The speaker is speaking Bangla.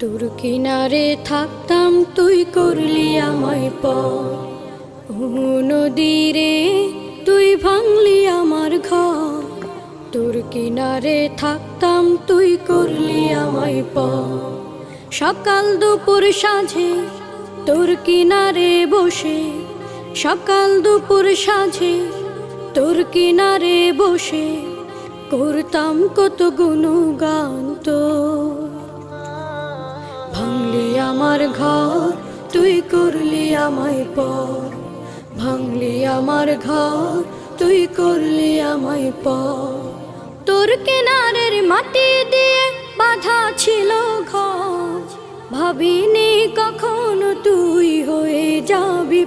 তোর কিনারে থাকতাম তুই করলি আমায় পর, নদীরে তুই ভাঙলি আমার ঘর। তোর কিনারে থাকতাম তুই করলি আমায় পর। সকাল দুপুর সাঁঝে তোর কিনারে বসে, সকাল দুপুর সাঁঝে তোর কিনারে বসে করতাম কত গুণগান তোর। ভাঙলি আমার ঘর তুই করলি আমায় পর, ভাঙলি আমার ঘর তুই করলি আমায় পর। তোর কিনারের মাটি দিয়ে বাঁধা ছিল ঘর, ভাবিনি কখনো তুই হয়ে যাবি